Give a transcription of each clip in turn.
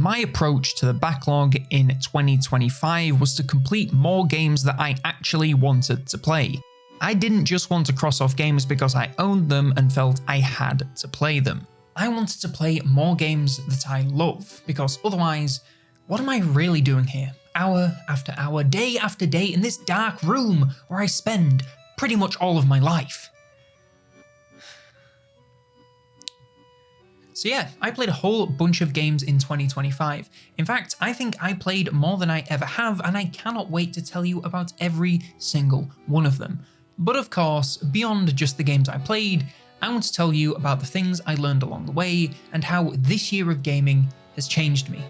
my approach to the backlog in 2025 was to complete more games that I actually wanted to play. I didn't just want to cross off games because I owned them and felt I had to play them. I wanted to play more games that I love, because otherwise, what am I really doing here? Hour after hour, day after day in this dark room where I spend pretty much all of my life. So yeah, I played a whole bunch of games in 2025. In fact, I think I played more than I ever have, and I cannot wait to tell you about every single one of them. But of course, beyond just the games I played, I want to tell you about the things I learned along the way and how this year of gaming has changed me.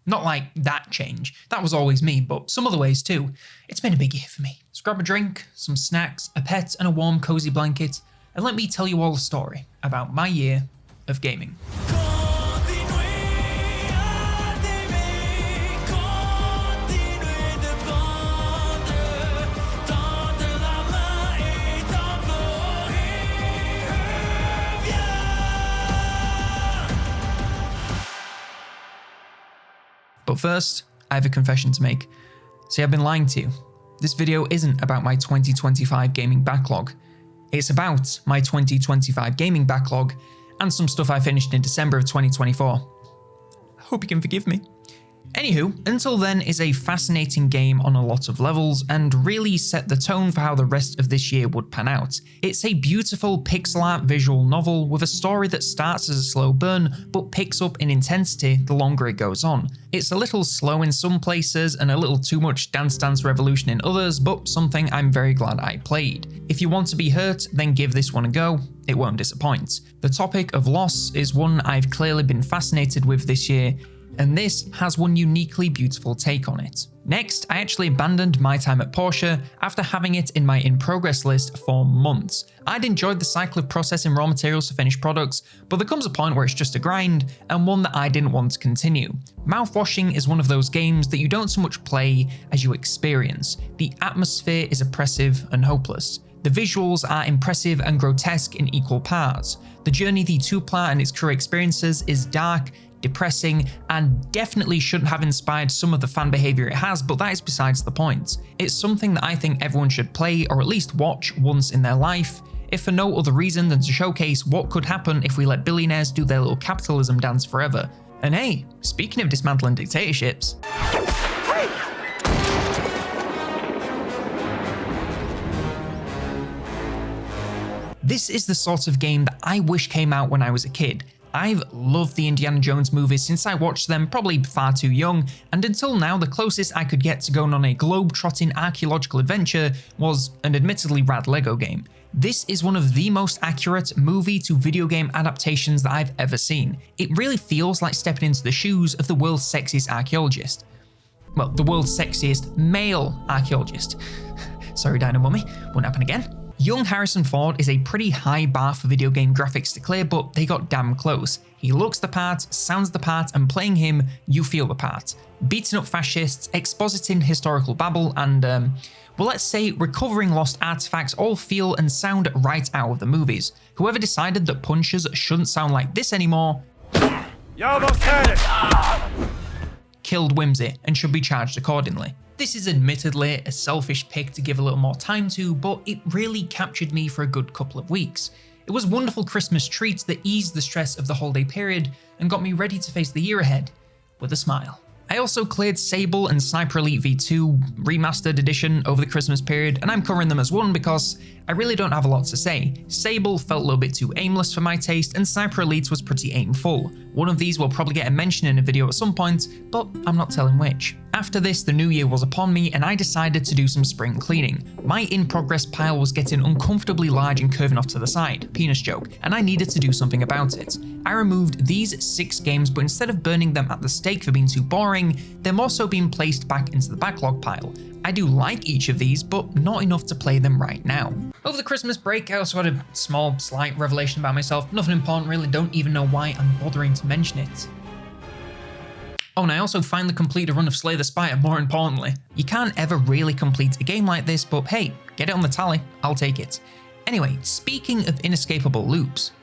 Not like that change, that was always me, but some other ways too. It's been a big year for me. So grab a drink, some snacks, a pet and a warm cozy blanket, and let me tell you all a story about my year of gaming. But first, I have a confession to make. See, I've been lying to you. This video isn't about my 2025 gaming backlog. It's about my 2025 gaming backlog and some stuff I finished in December of 2024. I hope you can forgive me. Anywho, Until Then is a fascinating game on a lot of levels and really set the tone for how the rest of this year would pan out. It's a beautiful pixel art visual novel with a story that starts as a slow burn but picks up in intensity the longer it goes on. It's a little slow in some places and a little too much Dance Dance Revolution in others, but something I'm very glad I played. If you want to be hurt, then give this one a go. It won't disappoint. The topic of loss is one I've clearly been fascinated with this year, and this has one uniquely beautiful take on it. Next, I actually abandoned my time at Porsche after having it in my in-progress list for months. I'd enjoyed the cycle of processing raw materials to finished products, but there comes a point where it's just a grind, and one that I didn't want to continue. Mouthwashing is one of those games that you don't so much play as you experience. The atmosphere is oppressive and hopeless. The visuals are impressive and grotesque in equal parts. The journey the two-player and its crew experiences is dark, depressing, and definitely shouldn't have inspired some of the fan behaviour it has, but that is besides the point. It's something that I think everyone should play or at least watch once in their life, if for no other reason than to showcase what could happen if we let billionaires do their little capitalism dance forever. And hey, speaking of dismantling dictatorships, this is the sort of game that I wish came out when I was a kid. I've loved the Indiana Jones movies since I watched them probably far too young, and until now the closest I could get to going on a globe-trotting archaeological adventure was an admittedly rad Lego game. This is one of the most accurate movie to video game adaptations that I've ever seen. It really feels like stepping into the shoes of the world's sexiest archaeologist. Well, the world's sexiest male archaeologist. Sorry, Dino Mummy, won't happen again. Young Harrison Ford is a pretty high bar for video game graphics to clear, but they got damn close. He looks the part, sounds the part, and playing him, you feel the part. Beating up fascists, expositing historical babble, and, well, let's say recovering lost artifacts all feel and sound right out of the movies. Whoever decided that punches shouldn't sound like this anymore, you almost had it! Killed whimsy and should be charged accordingly. This is admittedly a selfish pick to give a little more time to, but it really captured me for a good couple of weeks. It was a wonderful Christmas treat that eased the stress of the holiday period and got me ready to face the year ahead with a smile. I also cleared Sable and Sniper Elite V2 Remastered Edition over the Christmas period, and I'm covering them as one because I really don't have a lot to say. Sable felt a little bit too aimless for my taste, and Sniper Elite was pretty aimful. One of these will probably get a mention in a video at some point, but I'm not telling which. After this, the new year was upon me and I decided to do some spring cleaning. My in-progress pile was getting uncomfortably large and curving off to the side, penis joke, and I needed to do something about it. I removed these 6 games, but instead of burning them at the stake for being too boring, they're more so being placed back into the backlog pile. I do like each of these, but not enough to play them right now. Over the Christmas break, I also had a small, slight revelation about myself. Nothing important really, don't even know why I'm bothering to mention it. Oh, and I also finally completed a run of Slay the Spire, more importantly. You can't ever really complete a game like this, but hey, get it on the tally, I'll take it. Anyway, speaking of inescapable loops,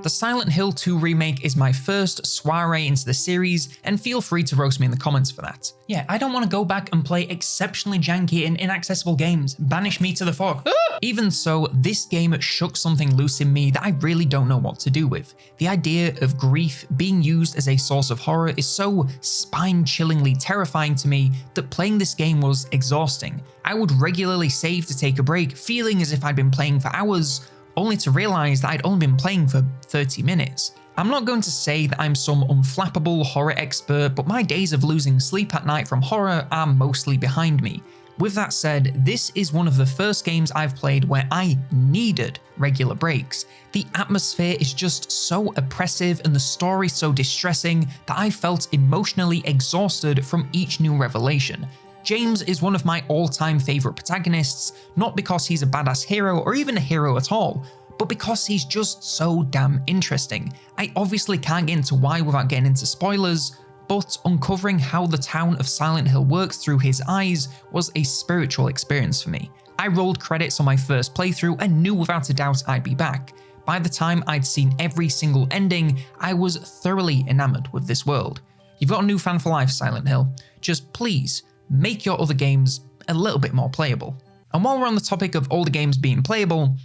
The Silent Hill 2 remake is my first soiree into the series, and feel free to roast me in the comments for that. Yeah, I don't want to go back and play exceptionally janky and inaccessible games. Banish me to the fog. Even so, this game shook something loose in me that I really don't know what to do with. The idea of grief being used as a source of horror is so spine-chillingly terrifying to me that playing this game was exhausting. I would regularly save to take a break, feeling as if I'd been playing for hours, only to realise that I'd only been playing for 30 minutes. I'm not going to say that I'm some unflappable horror expert, but my days of losing sleep at night from horror are mostly behind me. With that said, this is one of the first games I've played where I needed regular breaks. The atmosphere is just so oppressive and the story so distressing that I felt emotionally exhausted from each new revelation. James is one of my all-time favourite protagonists, not because he's a badass hero or even a hero at all, but because he's just so damn interesting. I obviously can't get into why without getting into spoilers, but uncovering how the town of Silent Hill works through his eyes was a spiritual experience for me. I rolled credits on my first playthrough and knew without a doubt I'd be back. By the time I'd seen every single ending, I was thoroughly enamoured with this world. You've got a new fan for life, Silent Hill. Just please, make your other games a little bit more playable. And while we're on the topic of older games being playable,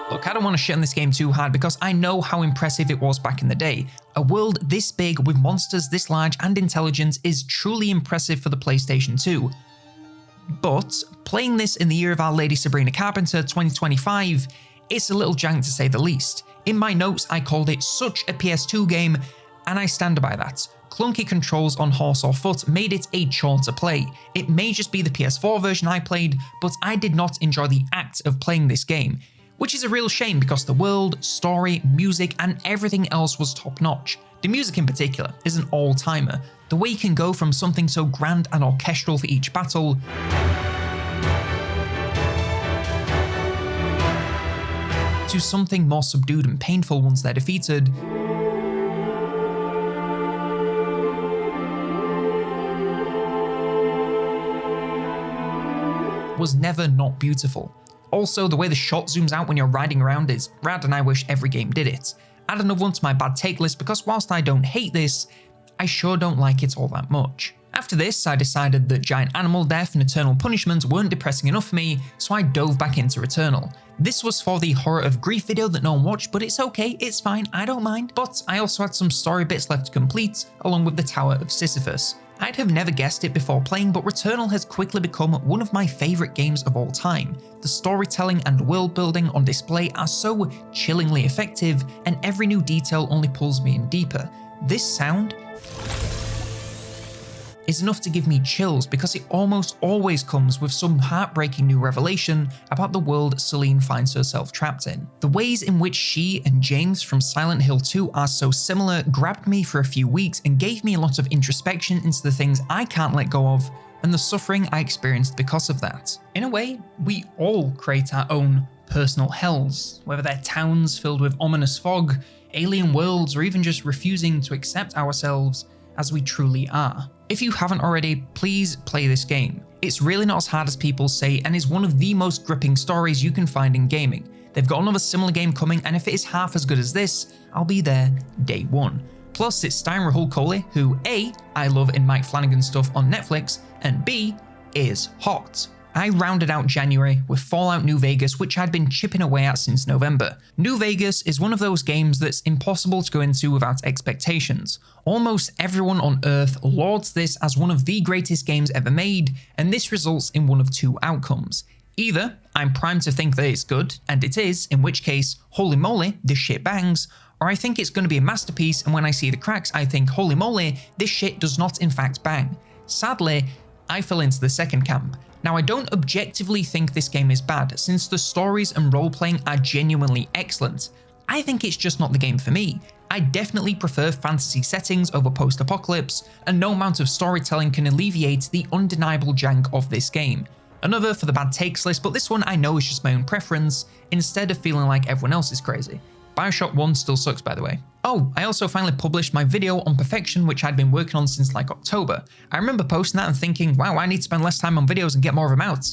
look, I don't want to shit on this game too hard because I know how impressive it was back in the day. A world this big with monsters this large and intelligent is truly impressive for the PlayStation 2. But playing this in the year of Our Lady Sabrina Carpenter 2025, it's a little jank to say the least. In my notes, I called it such a PS2 game, and I stand by that. Clunky controls on horse or foot made it a chore to play. It may just be the PS4 version I played, but I did not enjoy the act of playing this game, which is a real shame because the world, story, music, and everything else was top-notch. The music in particular is an all-timer. The way you can go from something so grand and orchestral for each battle to something more subdued and painful once they're defeated was never not beautiful. Also, the way the shot zooms out when you're riding around is rad, and I wish every game did it. Add another one to my bad take list because whilst I don't hate this, I sure don't like it all that much. After this, I decided that giant animal death and eternal punishment weren't depressing enough for me, so I dove back into Returnal. This was for the horror of grief video that no one watched, but it's okay, it's fine, I don't mind. But I also had some story bits left to complete, along with the Tower of Sisyphus. I'd have never guessed it before playing, but Returnal has quickly become one of my favourite games of all time. The storytelling and world building on display are so chillingly effective, and every new detail only pulls me in deeper. This sound is enough to give me chills because it almost always comes with some heartbreaking new revelation about the world Celine finds herself trapped in. The ways in which she and James from Silent Hill 2 are so similar grabbed me for a few weeks and gave me a lot of introspection into the things I can't let go of and the suffering I experienced because of that. In a way, we all create our own personal hells, whether they're towns filled with ominous fog, alien worlds, or even just refusing to accept ourselves as we truly are. If you haven't already, please play this game. It's really not as hard as people say and is one of the most gripping stories you can find in gaming. They've got another similar game coming, and if it is half as good as this, I'll be there day one. Plus, it's starring Rahul Kohli, who A, I love in Mike Flanagan stuff on Netflix, and B, is hot. I rounded out January with Fallout New Vegas, which I'd been chipping away at since November. New Vegas is one of those games that's impossible to go into without expectations. Almost everyone on Earth lauds this as one of the greatest games ever made, and this results in one of two outcomes. Either I'm primed to think that it's good, and it is, in which case, holy moly, this shit bangs, or I think it's going to be a masterpiece, and when I see the cracks, I think, holy moly, this shit does not in fact bang. Sadly, I fell into the second camp. Now, I don't objectively think this game is bad, since the stories and role-playing are genuinely excellent. I think it's just not the game for me. I definitely prefer fantasy settings over post-apocalypse, and no amount of storytelling can alleviate the undeniable jank of this game. Another for the bad takes list, but this one I know is just my own preference, instead of feeling like everyone else is crazy. Bioshock 1 still sucks, by the way. Oh, I also finally published my video on Perfection, which I'd been working on since like October. I remember posting that and thinking, wow, I need to spend less time on videos and get more of them out.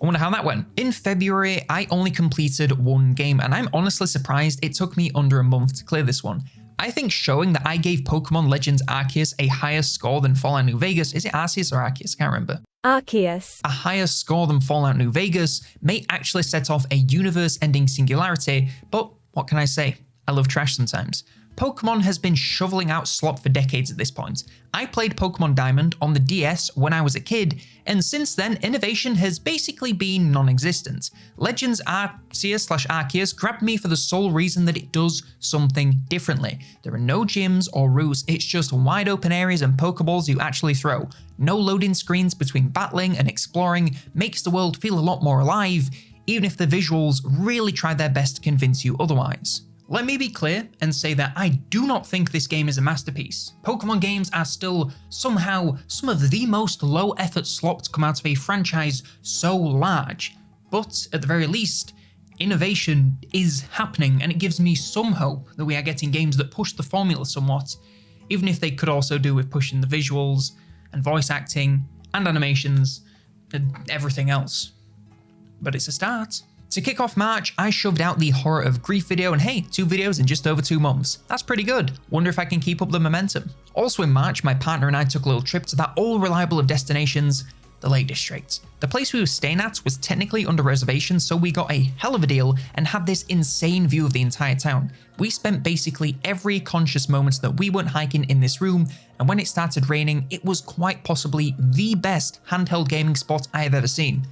I wonder how that went. In February, I only completed one game, and I'm honestly surprised it took me under a month to clear this one. I think showing that I gave Pokemon Legends Arceus a higher score than Fallout New Vegas, is it Arceus or Arceus? I can't remember. Arceus. A higher score than Fallout New Vegas may actually set off a universe-ending singularity, but what can I say? I love trash sometimes. Pokemon has been shoveling out slop for decades at this point. I played Pokemon Diamond on the DS when I was a kid, and since then, innovation has basically been non-existent. Legends Arceus/Arceus grabbed me for the sole reason that it does something differently. There are no gyms or routes, it's just wide open areas and Pokeballs you actually throw. No loading screens between battling and exploring makes the world feel a lot more alive, even if the visuals really try their best to convince you otherwise. Let me be clear and say that I do not think this game is a masterpiece. Pokemon games are still somehow some of the most low-effort slop to come out of a franchise so large, but at the very least, innovation is happening, and it gives me some hope that we are getting games that push the formula somewhat, even if they could also do with pushing the visuals and voice acting and animations and everything else. But it's a start. To kick off March, I shoved out the Horror of Grief video, and hey, 2 videos in just over 2 months. That's pretty good. Wonder if I can keep up the momentum. Also in March, my partner and I took a little trip to that all-reliable of destinations, the Lake District. The place we were staying at was technically under reservation, so we got a hell of a deal and had this insane view of the entire town. We spent basically every conscious moment that we weren't hiking in this room, and when it started raining, it was quite possibly the best handheld gaming spot I have ever seen.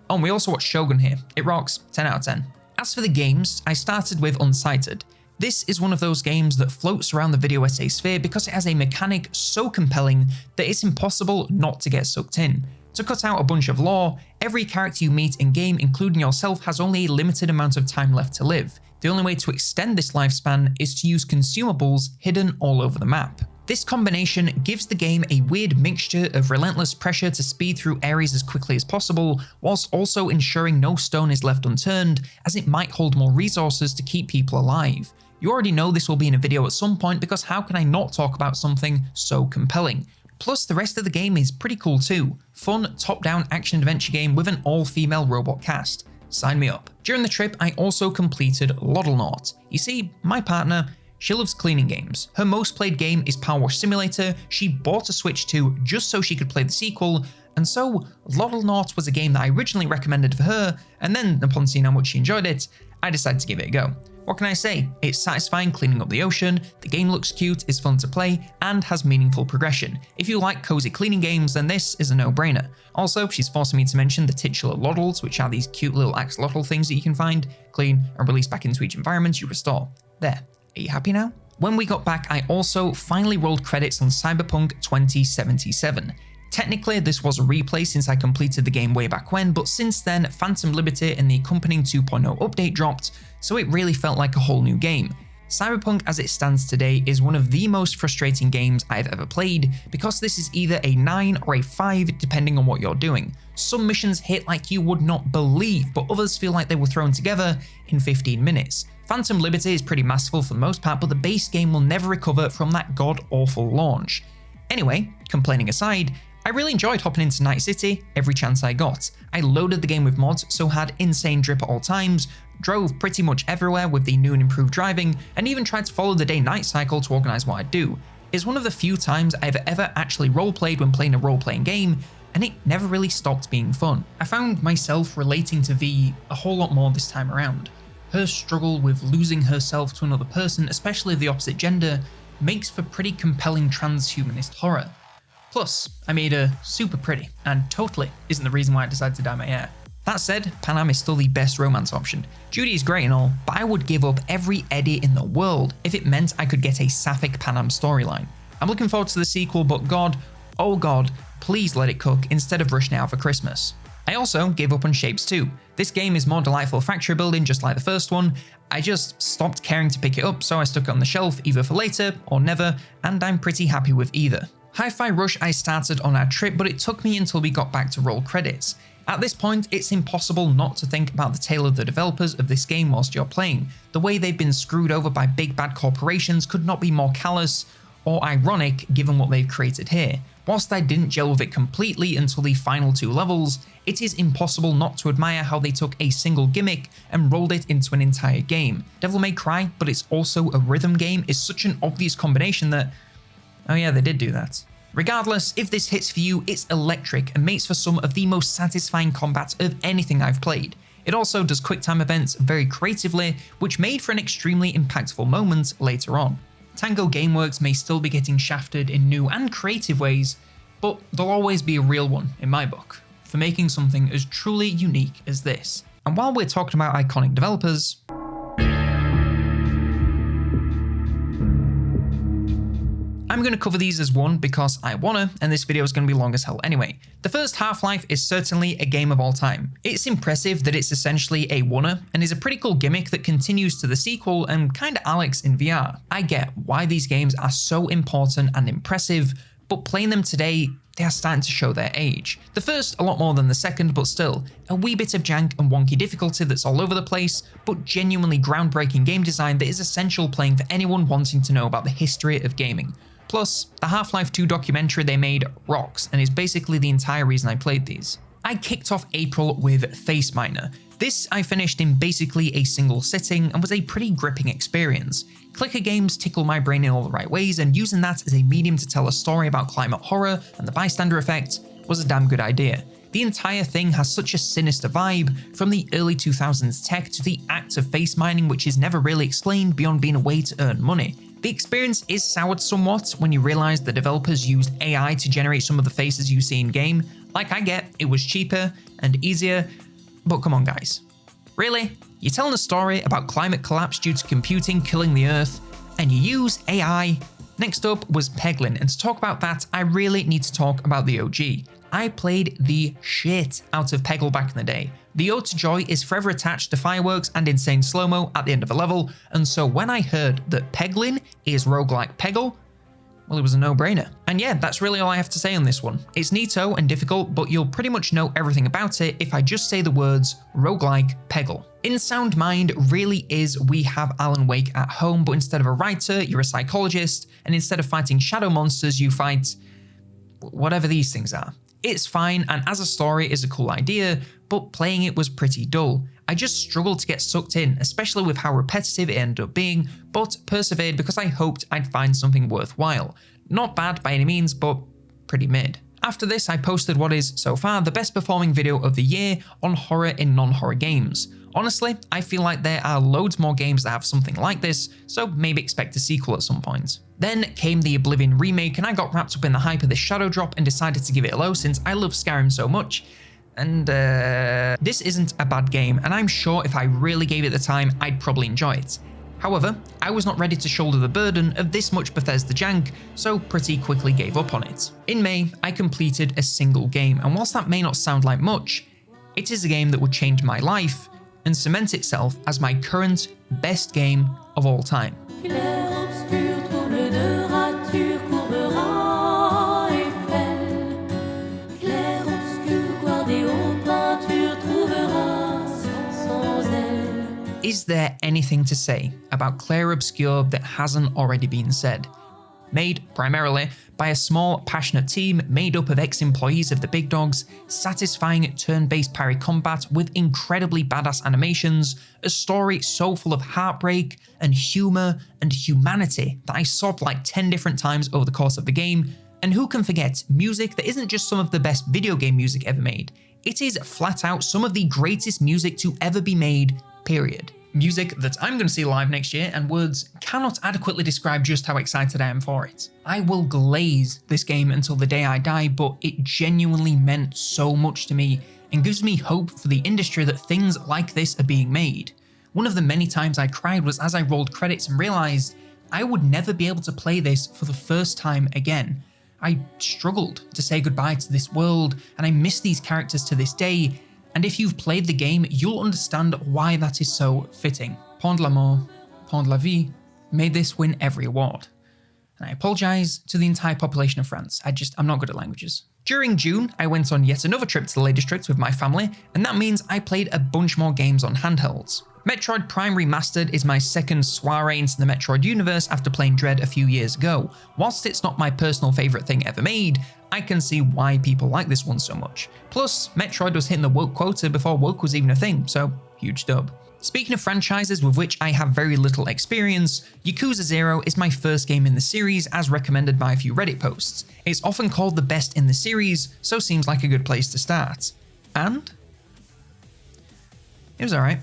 Oh, and we also watched Shogun here. It rocks, 10 out of 10. As for the games, I started with Unsighted. This is one of those games that floats around the video essay sphere because it has a mechanic so compelling that it's impossible not to get sucked in. To cut out a bunch of lore, every character you meet in-game, including yourself, has only a limited amount of time left to live. The only way to extend this lifespan is to use consumables hidden all over the map. This combination gives the game a weird mixture of relentless pressure to speed through areas as quickly as possible, whilst also ensuring no stone is left unturned, as it might hold more resources to keep people alive. You already know this will be in a video at some point, because how can I not talk about something so compelling? Plus, the rest of the game is pretty cool too. Fun, top-down action-adventure game with an all-female robot cast. Sign me up. During the trip, I also completed Loddlenaut. You see, my partner, she loves cleaning games. Her most played game is Power Wash Simulator. She bought a Switch 2 just so she could play the sequel, and so Loddlenaut was a game that I originally recommended for her, and then upon seeing how much she enjoyed it, I decided to give it a go. What can I say? It's satisfying cleaning up the ocean, the game looks cute, is fun to play, and has meaningful progression. If you like cozy cleaning games, then this is a no-brainer. Also, she's forcing me to mention the titular Loddles, which are these cute little axolotl things that you can find, clean, and release back into each environment you restore. There. Are you happy now? When we got back, I also finally rolled credits on Cyberpunk 2077. Technically, this was a replay since I completed the game way back when, but since then, Phantom Liberty and the accompanying 2.0 update dropped, so it really felt like a whole new game. Cyberpunk as it stands today is one of the most frustrating games I've ever played, because this is either a 9 or a 5 depending on what you're doing. Some missions hit like you would not believe, but others feel like they were thrown together in 15 minutes. Phantom Liberty is pretty masterful for the most part, but the base game will never recover from that god-awful launch. Anyway, complaining aside, I really enjoyed hopping into Night City every chance I got. I loaded the game with mods, so had insane drip at all times, drove pretty much everywhere with the new and improved driving, and even tried to follow the day-night cycle to organise what I'd do. It's one of the few times I've ever actually roleplayed when playing a role-playing game, and it never really stopped being fun. I found myself relating to V a whole lot more this time around. Her struggle with losing herself to another person, especially of the opposite gender, makes for pretty compelling transhumanist horror. Plus, I made her super pretty, and totally isn't the reason why I decided to dye my hair. That said, Panam is still the best romance option. Judy is great and all, but I would give up every Eddie in the world if it meant I could get a sapphic Panam storyline. I'm looking forward to the sequel, but God, oh God, please let it cook instead of rushing it out for Christmas. I also gave up on Shapes 2. This game is more delightful factory building just like the first one. I just stopped caring to pick it up, so I stuck it on the shelf either for later or never, and I'm pretty happy with either. Hi-Fi Rush I started on our trip, but it took me until we got back to roll credits. At this point, it's impossible not to think about the tale of the developers of this game whilst you're playing. The way they've been screwed over by big bad corporations could not be more callous or ironic given what they've created here. Whilst I didn't gel with it completely until the final 2 levels, it is impossible not to admire how they took a single gimmick and rolled it into an entire game. Devil May Cry, but it's also a rhythm game, is such an obvious combination that, oh yeah, they did do that. Regardless, if this hits for you, it's electric and makes for some of the most satisfying combat of anything I've played. It also does QuickTime events very creatively, which made for an extremely impactful moment later on. Tango Gameworks may still be getting shafted in new and creative ways, but there'll always be a real one, in my book, for making something as truly unique as this. And while we're talking about iconic developers, I'm going to cover these as one because I wanna, and this video is going to be long as hell anyway. The first Half-Life is certainly a game of all time. It's impressive that it's essentially a one-er, and is a pretty cool gimmick that continues to the sequel and kinda Alex in VR. I get why these games are so important and impressive, but playing them today, they are starting to show their age. The first a lot more than the second, but still, a wee bit of jank and wonky difficulty that's all over the place, but genuinely groundbreaking game design that is essential playing for anyone wanting to know about the history of gaming. Plus, the Half-Life 2 documentary they made rocks and is basically the entire reason I played these. I kicked off April with Face Miner. This I finished in basically a single sitting and was a pretty gripping experience. Clicker games tickle my brain in all the right ways, and using that as a medium to tell a story about climate horror and the bystander effect was a damn good idea. The entire thing has such a sinister vibe, from the early 2000s tech to the act of face mining, which is never really explained beyond being a way to earn money. The experience is soured somewhat when you realise the developers used AI to generate some of the faces you see in-game. Like, I get it was cheaper and easier, but come on guys. Really? You're telling a story about climate collapse due to computing killing the Earth, and you use AI? Next up was Peglin, and to talk about that, I really need to talk about the OG. I played the shit out of Peggle back in the day. The ode to joy is forever attached to fireworks and insane slow-mo at the end of a level, and so when I heard that Peglin is roguelike Peggle, well, it was a no-brainer. And yeah, that's really all I have to say on this one. It's neato and difficult, but you'll pretty much know everything about it if I just say the words roguelike Peggle. In sound mind really is we have Alan Wake at home, but instead of a writer, you're a psychologist, and instead of fighting shadow monsters, you fight whatever these things are. It's fine, and as a story is a cool idea, but playing it was pretty dull. I just struggled to get sucked in, especially with how repetitive it ended up being, but persevered because I hoped I'd find something worthwhile. Not bad by any means, but pretty mid. After this, I posted what is, so far, the best performing video of the year on horror in non-horror games. Honestly, I feel like there are loads more games that have something like this, so maybe expect a sequel at some point. Then came the Oblivion remake, and I got wrapped up in the hype of this Shadow Drop and decided to give it a low since I love Skyrim so much. And this isn't a bad game, and I'm sure if I really gave it the time, I'd probably enjoy it. However, I was not ready to shoulder the burden of this much Bethesda jank, so pretty quickly gave up on it. In May, I completed a single game, and whilst that may not sound like much, it is a game that would change my life and cement itself as my current best game of all time. Is there anything to say about Clair Obscur that hasn't already been said? Made primarily by a small, passionate team made up of ex-employees of the big dogs, satisfying turn-based parry combat with incredibly badass animations, a story so full of heartbreak and humour and humanity that I sobbed like 10 different times over the course of the game, and who can forget music that isn't just some of the best video game music ever made, it is flat out some of the greatest music to ever be made, period. Music that I'm going to see live next year, and words cannot adequately describe just how excited I am for it. I will glaze this game until the day I die, but it genuinely meant so much to me and gives me hope for the industry that things like this are being made. One of the many times I cried was as I rolled credits and realised I would never be able to play this for the first time again. I struggled to say goodbye to this world, and I miss these characters to this day. And if you've played the game, you'll understand why that is so fitting. Pont de l'amour, Pont de la vie made this win every award. And I apologise to the entire population of France. I'm not good at languages. During June, I went on yet another trip to the Lake District with my family, and that means I played a bunch more games on handhelds. Metroid Prime Remastered is my second soiree into the Metroid universe after playing Dread a few years ago. Whilst it's not my personal favourite thing ever made, I can see why people like this one so much. Plus, Metroid was hitting the woke quota before woke was even a thing, so huge dub. Speaking of franchises with which I have very little experience, Yakuza 0 is my first game in the series as recommended by a few Reddit posts. It's often called the best in the series, so seems like a good place to start. And it was alright.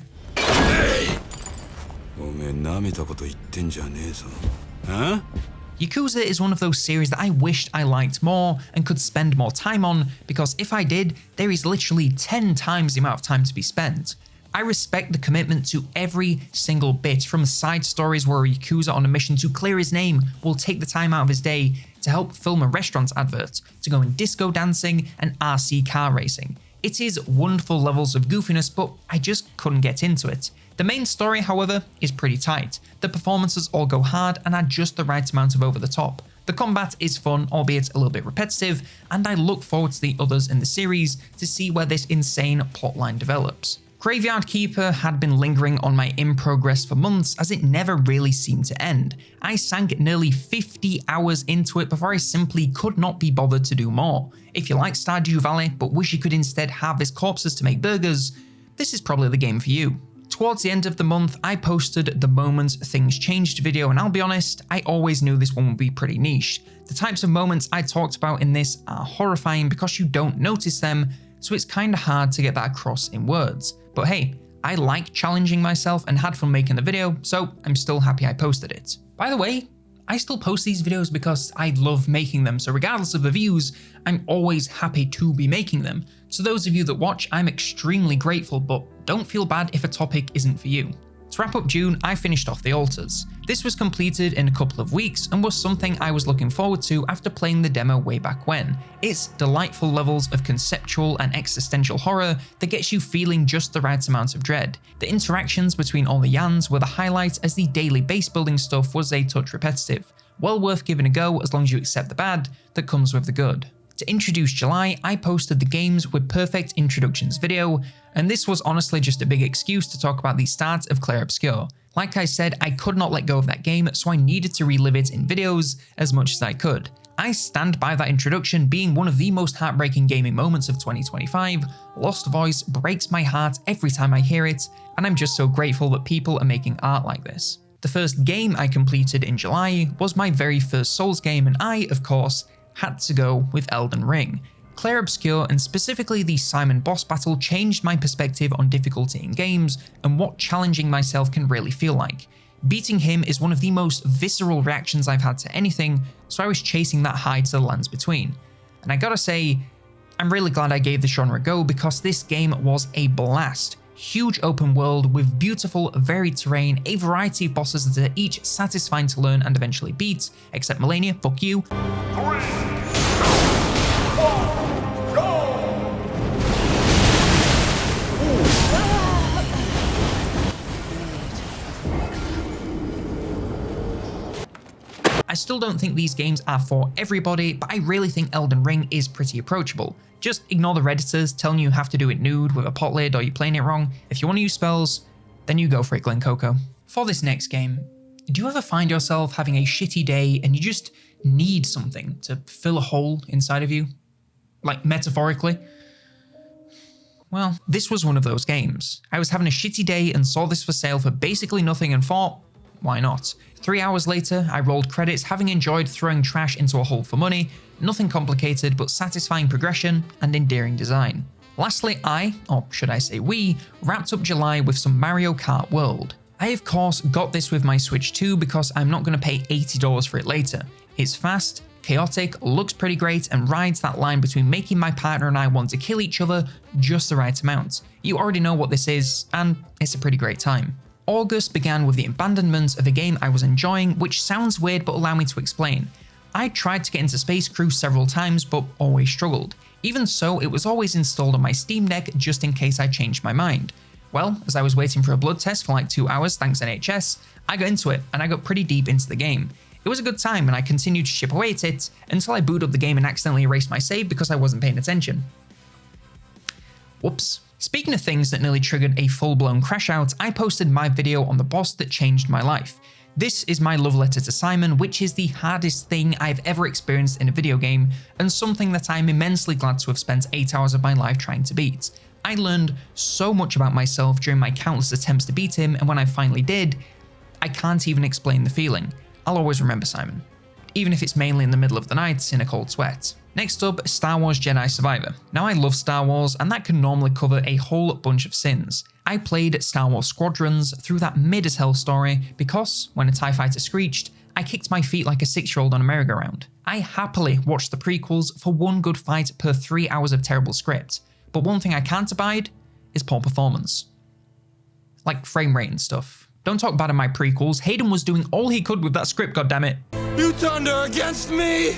Yakuza is one of those series that I wished I liked more and could spend more time on, because if I did, there is literally 10 times the amount of time to be spent. I respect the commitment to every single bit, from side stories where a Yakuza on a mission to clear his name will take the time out of his day to help film a restaurant advert, to going disco dancing and RC car racing. It is wonderful levels of goofiness, but I just couldn't get into it. The main story, however, is pretty tight. The performances all go hard and are just the right amount of over the top. The combat is fun, albeit a little bit repetitive, and I look forward to the others in the series to see where this insane plotline develops. Graveyard Keeper had been lingering on my in progress for months as it never really seemed to end. I sank nearly 50 hours into it before I simply could not be bothered to do more. If you like Stardew Valley but wish you could instead harvest corpses to make burgers, this is probably the game for you. Towards the end of the month, I posted the Moment Things Changed video, and I'll be honest, I always knew this one would be pretty niche. The types of moments I talked about in this are horrifying because you don't notice them, so it's kinda hard to get that across in words. But hey, I like challenging myself and had fun making the video, so I'm still happy I posted it. By the way, I still post these videos because I love making them, so regardless of the views, I'm always happy to be making them. So those of you that watch, I'm extremely grateful, but don't feel bad if a topic isn't for you. To wrap up June, I finished off the Altars. This was completed in a couple of weeks and was something I was looking forward to after playing the demo way back when. It's delightful levels of conceptual and existential horror that gets you feeling just the right amount of dread. The interactions between all the Yans were the highlight, as the daily base building stuff was a touch repetitive. Well worth giving a go as long as you accept the bad that comes with the good. To introduce July, I posted the Games with Perfect Introductions video, and this was honestly just a big excuse to talk about the start of Clair Obscur. Like I said, I could not let go of that game, so I needed to relive it in videos as much as I could. I stand by that introduction being one of the most heartbreaking gaming moments of 2025. Lost Voice breaks my heart every time I hear it, and I'm just so grateful that people are making art like this. The first game I completed in July was my very first Souls game, and I, of course, had to go with Elden Ring. Clair Obscur, and specifically the Simon boss battle, changed my perspective on difficulty in games and what challenging myself can really feel like. Beating him is one of the most visceral reactions I've had to anything, so I was chasing that high to the lands between. And I gotta say, I'm really glad I gave the genre a go because this game was a blast. Huge open world with beautiful, varied terrain, a variety of bosses that are each satisfying to learn and eventually beat, except Melania, fuck you. 3, 2, 1, go! I still don't think these games are for everybody, but I really think Elden Ring is pretty approachable. Just ignore the Redditors telling you have to do it nude with a pot lid or you're playing it wrong. If you want to use spells, then you go for it, Glen Coco. For this next game, do you ever find yourself having a shitty day and you just need something to fill a hole inside of you? Like metaphorically? Well, this was one of those games. I was having a shitty day and saw this for sale for basically nothing and thought, why not? 3 hours later, I rolled credits, having enjoyed throwing trash into a hole for money. Nothing complicated, but satisfying progression and endearing design. Lastly, or should I say we, wrapped up July with some Mario Kart World. I of course got this with my Switch 2 because I'm not going to pay $80 for it later. It's fast, chaotic, looks pretty great, and rides that line between making my partner and I want to kill each other just the right amount. You already know what this is, and it's a pretty great time. August began with the abandonment of a game I was enjoying, which sounds weird but allow me to explain. I tried to get into Space Crew several times but always struggled. Even so, it was always installed on my Steam Deck just in case I changed my mind. Well, as I was waiting for a blood test for like 2 hours thanks NHS, I got into it and I got pretty deep into the game. It was a good time and I continued to chip away at it until I booted up the game and accidentally erased my save because I wasn't paying attention. Whoops. Speaking of things that nearly triggered a full-blown crash out, I posted my video on the boss that changed my life. This is my love letter to Simon, which is the hardest thing I've ever experienced in a video game, and something that I'm immensely glad to have spent 8 hours of my life trying to beat. I learned so much about myself during my countless attempts to beat him, and when I finally did, I can't even explain the feeling. I'll always remember Simon, even if it's mainly in the middle of the night in a cold sweat. Next up, Star Wars Jedi Survivor. Now I love Star Wars, and that can normally cover a whole bunch of sins. I played Star Wars Squadrons through that mid-as-hell story because, when a TIE fighter screeched, I kicked my feet like a 6-year-old on a merry-go-round. I happily watched the prequels for one good fight per 3 hours of terrible script, but one thing I can't abide is poor performance. Like frame rate and stuff. Don't talk bad of my prequels, Hayden was doing all he could with that script, goddammit. You turned her against me!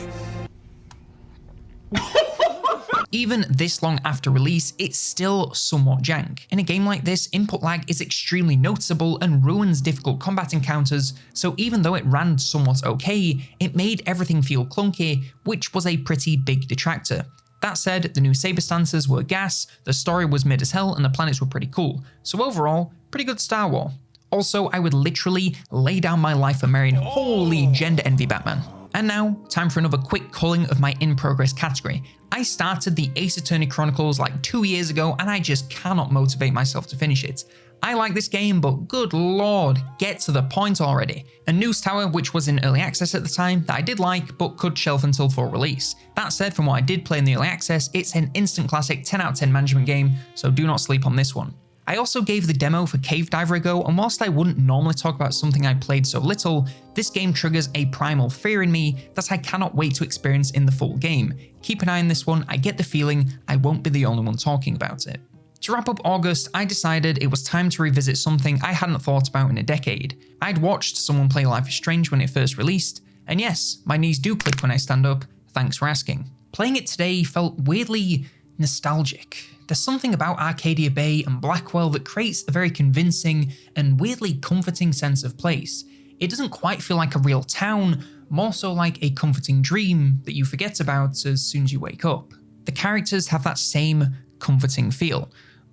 Even this long after release, it's still somewhat jank. In a game like this, input lag is extremely noticeable and ruins difficult combat encounters, so even though it ran somewhat okay, it made everything feel clunky, which was a pretty big detractor. That said, the new saber stances were gas, the story was mid as hell, and the planets were pretty cool, so overall, pretty good Star Wars. Also, I would literally lay down my life for marrying holy gender envy Batman. And now, time for another quick culling of my in-progress category. I started the Ace Attorney Chronicles like 2 years ago and I just cannot motivate myself to finish it. I like this game, but good lord, get to the point already. And News Tower, which was in early access at the time, that I did like, but could shelf until full release. That said, from what I did play in the early access, it's an instant classic 10 out of 10 management game, so do not sleep on this one. I also gave the demo for Cave Diver a go, and whilst I wouldn't normally talk about something I played so little, this game triggers a primal fear in me that I cannot wait to experience in the full game. Keep an eye on this one, I get the feeling I won't be the only one talking about it. To wrap up August, I decided it was time to revisit something I hadn't thought about in a decade. I'd watched someone play Life is Strange when it first released, and yes, my knees do click when I stand up, thanks for asking. Playing it today felt weirdly nostalgic. There's something about Arcadia Bay and Blackwell that creates a very convincing and weirdly comforting sense of place. It doesn't quite feel like a real town, more so like a comforting dream that you forget about as soon as you wake up. The characters have that same comforting feel.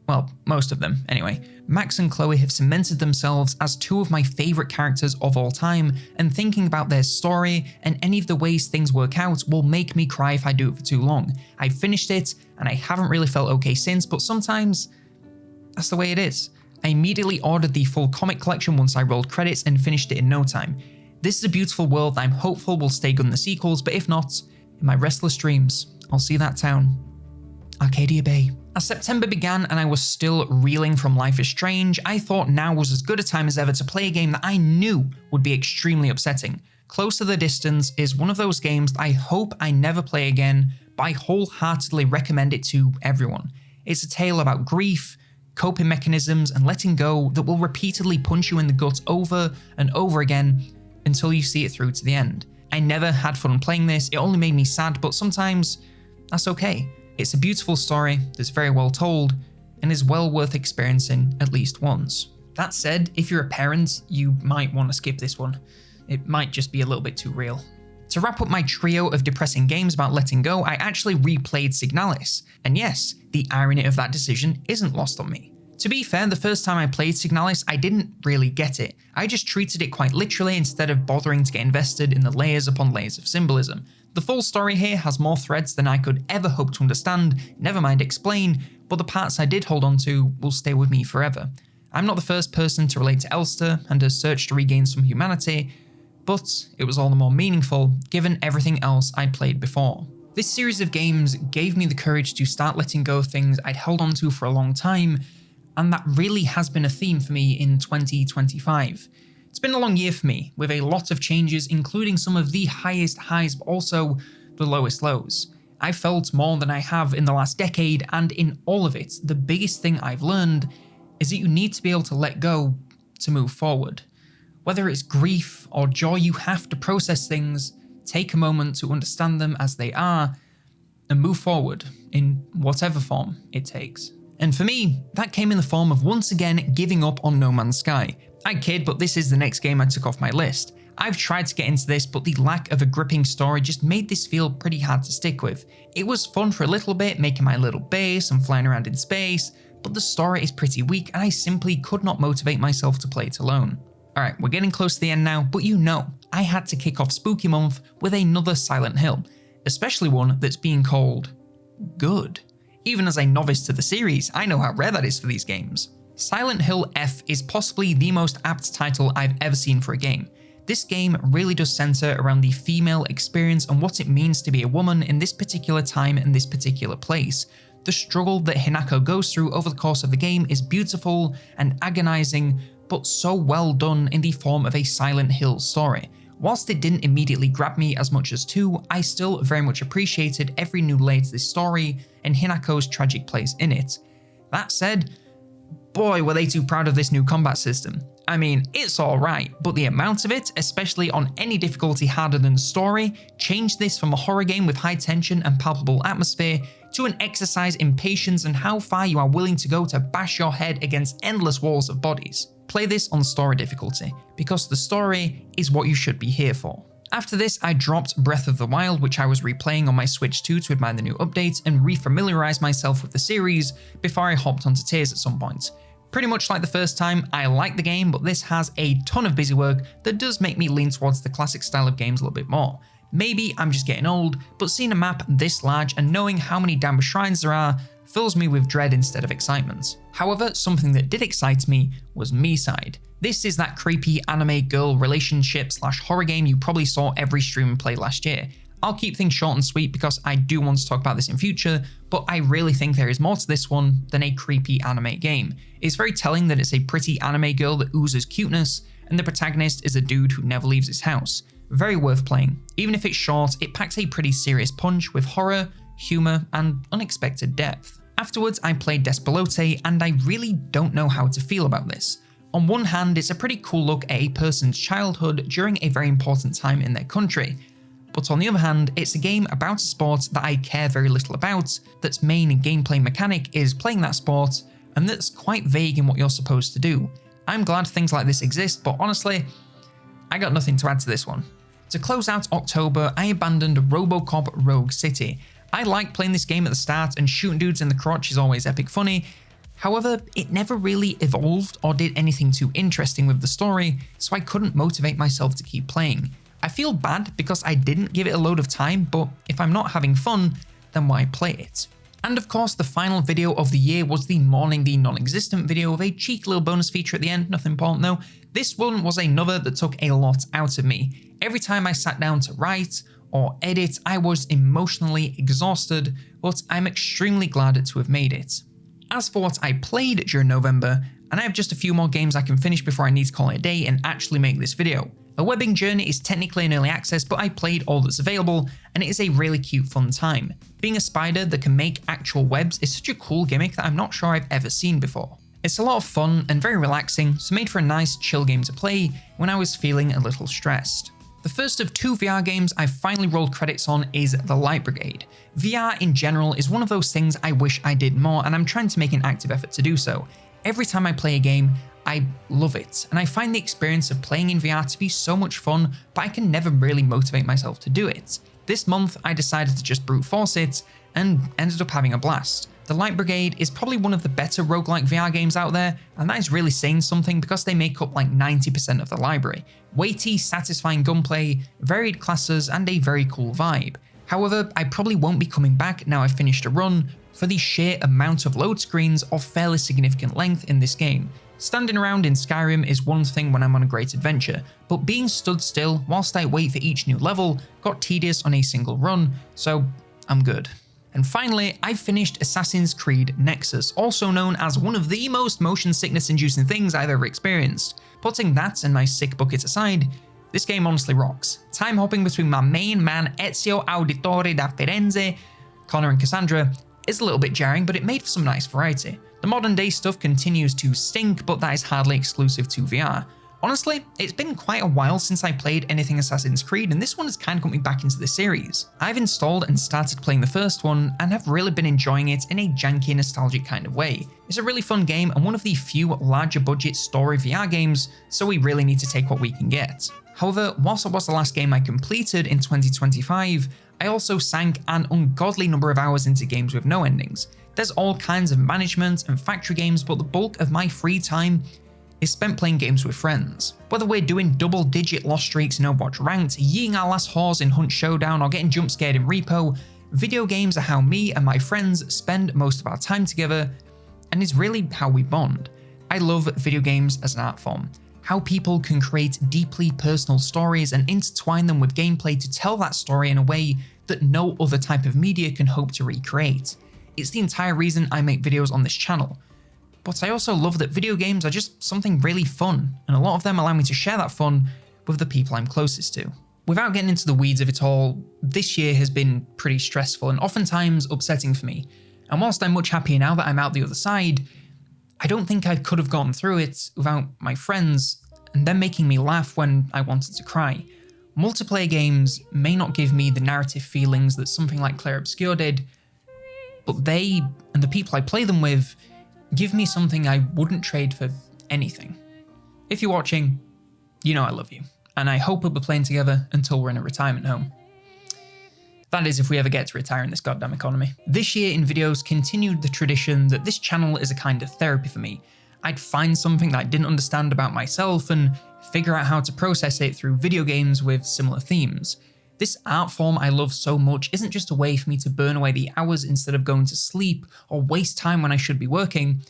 Well, most of them, anyway. Max and Chloe have cemented themselves as two of my favourite characters of all time, and thinking about their story and any of the ways things work out will make me cry if I do it for too long. I've finished it, and I haven't really felt okay since, but sometimes that's the way it is. I immediately ordered the full comic collection once I rolled credits and finished it in no time. This is a beautiful world that I'm hopeful will stay good in the sequels, but if not, in my restless dreams, I'll see that town. Arcadia Bay. As September began and I was still reeling from Life is Strange, I thought now was as good a time as ever to play a game that I knew would be extremely upsetting. Close to the Distance is one of those games that I hope I never play again, but I wholeheartedly recommend it to everyone. It's a tale about grief, coping mechanisms, and letting go that will repeatedly punch you in the gut over and over again until you see it through to the end. I never had fun playing this, it only made me sad, but sometimes that's okay. It's a beautiful story that's very well told and is well worth experiencing at least once. That said, if you're a parent, you might want to skip this one. It might just be a little bit too real. To wrap up my trio of depressing games about letting go, I actually replayed Signalis. And yes, the irony of that decision isn't lost on me. To be fair, the first time I played Signalis, I didn't really get it. I just treated it quite literally instead of bothering to get invested in the layers upon layers of symbolism. The full story here has more threads than I could ever hope to understand, never mind explain, but the parts I did hold on to will stay with me forever. I'm not the first person to relate to Elster and her search to regain some humanity, but it was all the more meaningful given everything else I'd played before. This series of games gave me the courage to start letting go of things I'd held on to for a long time, and that really has been a theme for me in 2025. It's been a long year for me, with a lot of changes, including some of the highest highs, but also the lowest lows. I felt more than I have in the last decade, and in all of it, the biggest thing I've learned is that you need to be able to let go to move forward. Whether it's grief or joy, you have to process things, take a moment to understand them as they are, and move forward in whatever form it takes. And for me, that came in the form of once again giving up on No Man's Sky. I kid, but this is the next game I took off my list. I've tried to get into this, but the lack of a gripping story just made this feel pretty hard to stick with. It was fun for a little bit, making my little base and flying around in space, but the story is pretty weak and I simply could not motivate myself to play it alone. Alright, we're getting close to the end now, but you know, I had to kick off Spooky Month with another Silent Hill, especially one that's being called good. Even as a novice to the series, I know how rare that is for these games. Silent Hill F is possibly the most apt title I've ever seen for a game. This game really does center around the female experience and what it means to be a woman in this particular time and this particular place. The struggle that Hinako goes through over the course of the game is beautiful and agonizing, but so well done in the form of a Silent Hill story. Whilst it didn't immediately grab me as much as 2, I still very much appreciated every new layer to this story and Hinako's tragic place in it. That said, boy were they too proud of this new combat system. I mean, it's alright, but the amount of it, especially on any difficulty harder than the story, changed this from a horror game with high tension and palpable atmosphere to an exercise in patience and how far you are willing to go to bash your head against endless walls of bodies. Play this on story difficulty, because the story is what you should be here for. After this, I dropped Breath of the Wild, which I was replaying on my Switch 2 to admire the new updates and refamiliarize myself with the series before I hopped onto Tears at some point. Pretty much like the first time, I like the game, but this has a ton of busy work that does make me lean towards the classic style of games a little bit more. Maybe I'm just getting old, but seeing a map this large and knowing how many damn shrines there are fills me with dread instead of excitement. However, something that did excite me was Mii-Side. This is that creepy anime girl relationship / horror game you probably saw every streamer play last year. I'll keep things short and sweet because I do want to talk about this in future, but I really think there is more to this one than a creepy anime game. It's very telling that it's a pretty anime girl that oozes cuteness, and the protagonist is a dude who never leaves his house. Very worth playing. Even if it's short, it packs a pretty serious punch with horror, humor, and unexpected depth. Afterwards, I played Despelote, and I really don't know how to feel about this. On one hand, it's a pretty cool look at a person's childhood during a very important time in their country. But on the other hand, it's a game about a sport that I care very little about, that's main gameplay mechanic is playing that sport, and that's quite vague in what you're supposed to do. I'm glad things like this exist, but honestly, I got nothing to add to this one. To close out October, I abandoned Robocop Rogue City. I like playing this game at the start, and shooting dudes in the crotch is always epic funny. However, it never really evolved or did anything too interesting with the story, so I couldn't motivate myself to keep playing. I feel bad because I didn't give it a load of time, but if I'm not having fun, then why play it? And of course, the final video of the year was the Mourning the Non-Existent video with a cheeky little bonus feature at the end, nothing important though. This one was another that took a lot out of me. Every time I sat down to write or edit, I was emotionally exhausted, but I'm extremely glad to have made it. As for what I played during November, and I have just a few more games I can finish before I need to call it a day and actually make this video. A Webbing Journey is technically in early access, but I played all that's available, and it is a really cute fun time. Being a spider that can make actual webs is such a cool gimmick that I'm not sure I've ever seen before. It's a lot of fun and very relaxing, so made for a nice chill game to play when I was feeling a little stressed. The first of 2 VR games I've finally rolled credits on is The Light Brigade. VR in general is one of those things I wish I did more, and I'm trying to make an active effort to do so. Every time I play a game, I love it, and I find the experience of playing in VR to be so much fun, but I can never really motivate myself to do it. This month, I decided to just brute force it, and ended up having a blast. The Light Brigade is probably one of the better roguelike VR games out there, and that is really saying something because they make up like 90% of the library. Weighty, satisfying gunplay, varied classes, and a very cool vibe. However, I probably won't be coming back now I've finished a run for the sheer amount of load screens of fairly significant length in this game. Standing around in Skyrim is one thing when I'm on a great adventure, but being stood still whilst I wait for each new level got tedious on a single run, so I'm good. And finally, I finished Assassin's Creed Nexus, also known as one of the most motion sickness inducing things I've ever experienced. Putting that and my sick bucket aside, this game honestly rocks. Time hopping between my main man Ezio Auditore da Firenze, Connor and Cassandra, is a little bit jarring, but it made for some nice variety. The modern day stuff continues to stink, but that is hardly exclusive to VR. Honestly, it's been quite a while since I played anything Assassin's Creed, and this one has kind of got me back into the series. I've installed and started playing the first one, and have really been enjoying it in a janky, nostalgic kind of way. It's a really fun game and one of the few larger budget story VR games, so we really need to take what we can get. However, whilst it was the last game I completed in 2025, I also sank an ungodly number of hours into games with no endings. There's all kinds of management and factory games, but the bulk of my free time is spent playing games with friends. Whether we're doing double-digit loss streaks in Overwatch Ranked, yeeing our last horse in Hunt Showdown, or getting jump scared in Repo, video games are how me and my friends spend most of our time together, and is really how we bond. I love video games as an art form. How people can create deeply personal stories and intertwine them with gameplay to tell that story in a way that no other type of media can hope to recreate. It's the entire reason I make videos on this channel. But I also love that video games are just something really fun, and a lot of them allow me to share that fun with the people I'm closest to. Without getting into the weeds of it all, this year has been pretty stressful and oftentimes upsetting for me. And whilst I'm much happier now that I'm out the other side, I don't think I could have gotten through it without my friends and them making me laugh when I wanted to cry. Multiplayer games may not give me the narrative feelings that something like Clair Obscur did, but they, and the people I play them with, give me something I wouldn't trade for anything. If you're watching, you know I love you, and I hope we'll be playing together until we're in a retirement home. That is, if we ever get to retire in this goddamn economy. This year in videos continued the tradition that this channel is a kind of therapy for me. I'd find something that I didn't understand about myself and figure out how to process it through video games with similar themes. This art form I love so much isn't just a way for me to burn away the hours instead of going to sleep or waste time when I should be working.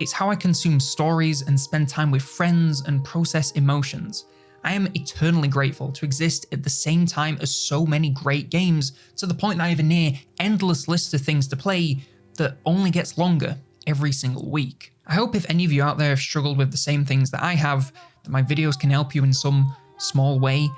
It's how I consume stories and spend time with friends and process emotions. I am eternally grateful to exist at the same time as so many great games, to the point that I have a near endless list of things to play that only gets longer every single week. I hope if any of you out there have struggled with the same things that I have, that my videos can help you in some small way.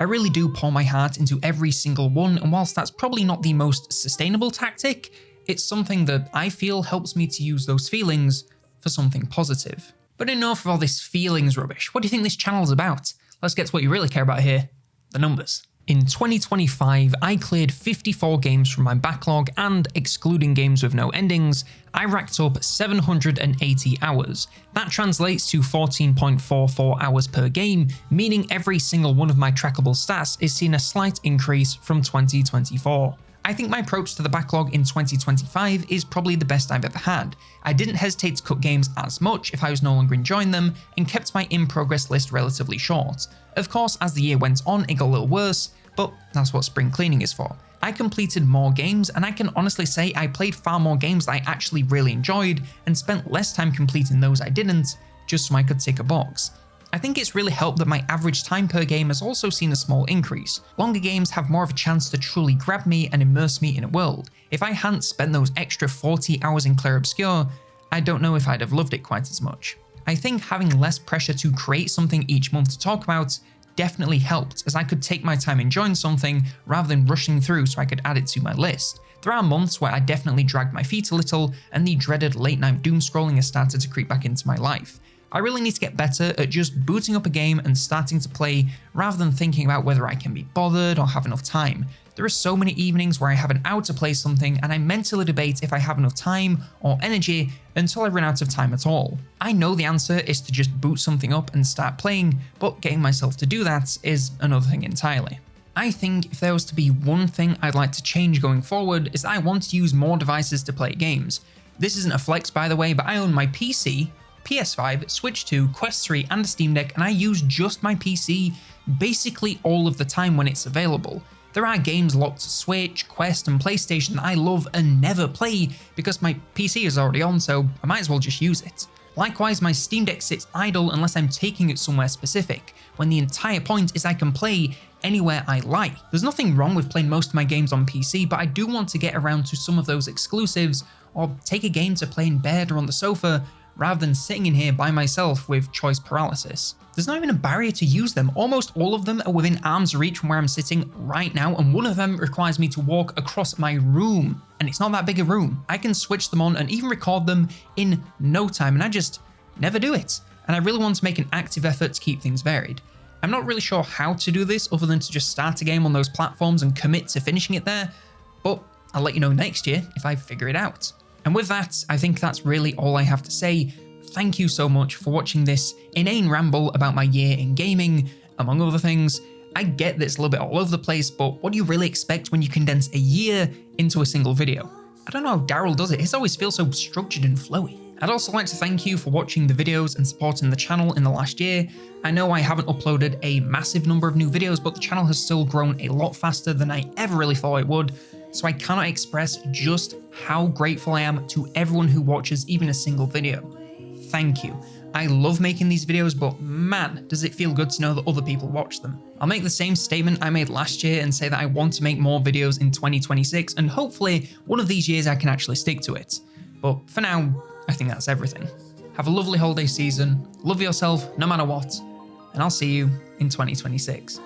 I really do pour my heart into every single one, and whilst that's probably not the most sustainable tactic, it's something that I feel helps me to use those feelings for something positive. But enough of all this feelings rubbish. What do you think this channel's about? Let's get to what you really care about here, the numbers. In 2025, I cleared 54 games from my backlog, and excluding games with no endings, I racked up 780 hours. That translates to 14.44 hours per game, meaning every single one of my trackable stats is seeing a slight increase from 2024. I think my approach to the backlog in 2025 is probably the best I've ever had. I didn't hesitate to cut games as much if I was no longer enjoying them, and kept my in-progress list relatively short. Of course, as the year went on, it got a little worse, but that's what spring cleaning is for. I completed more games, and I can honestly say I played far more games that I actually really enjoyed, and spent less time completing those I didn't, just so I could tick a box. I think it's really helped that my average time per game has also seen a small increase. Longer games have more of a chance to truly grab me and immerse me in a world. If I hadn't spent those extra 40 hours in Clair Obscur, I don't know if I'd have loved it quite as much. I think having less pressure to create something each month to talk about definitely helped, as I could take my time enjoying something rather than rushing through so I could add it to my list. There are months where I definitely dragged my feet a little, and the dreaded late night doom scrolling has started to creep back into my life. I really need to get better at just booting up a game and starting to play, rather than thinking about whether I can be bothered or have enough time. There are so many evenings where I have an hour to play something, and I mentally debate if I have enough time or energy until I run out of time at all. I know the answer is to just boot something up and start playing, but getting myself to do that is another thing entirely. I think if there was to be one thing I'd like to change going forward, is that I want to use more devices to play games. This isn't a flex, by the way, but I own my PC, PS5, Switch 2, Quest 3 and a Steam Deck, and I use just my PC basically all of the time when it's available. There are games locked to Switch, Quest and PlayStation that I love and never play because my PC is already on, so I might as well just use it. Likewise, my Steam Deck sits idle unless I'm taking it somewhere specific, when the entire point is I can play anywhere I like. There's nothing wrong with playing most of my games on PC, but I do want to get around to some of those exclusives, or take a game to play in bed or on the sofa, rather than sitting in here by myself with choice paralysis. There's not even a barrier to use them. Almost all of them are within arm's reach from where I'm sitting right now, and one of them requires me to walk across my room, and it's not that big a room. I can switch them on and even record them in no time, and I just never do it. and I really want to make an active effort to keep things varied. I'm not really sure how to do this other than to just start a game on those platforms and commit to finishing it there, but I'll let you know next year if I figure it out. And with that, I think that's really all I have to say. Thank you so much for watching this inane ramble about my year in gaming, among other things. I get that it's a little bit all over the place, but what do you really expect when you condense a year into a single video? I don't know how Daryl does it, his always feels so structured and flowy. I'd also like to thank you for watching the videos and supporting the channel in the last year. I know I haven't uploaded a massive number of new videos, but the channel has still grown a lot faster than I ever really thought it would, so I cannot express just how grateful I am to everyone who watches even a single video. Thank you. I love making these videos, but man, does it feel good to know that other people watch them. I'll make the same statement I made last year and say that I want to make more videos in 2026, and hopefully one of these years I can actually stick to it. But for now, I think that's everything. Have a lovely holiday season, love yourself no matter what, and I'll see you in 2026.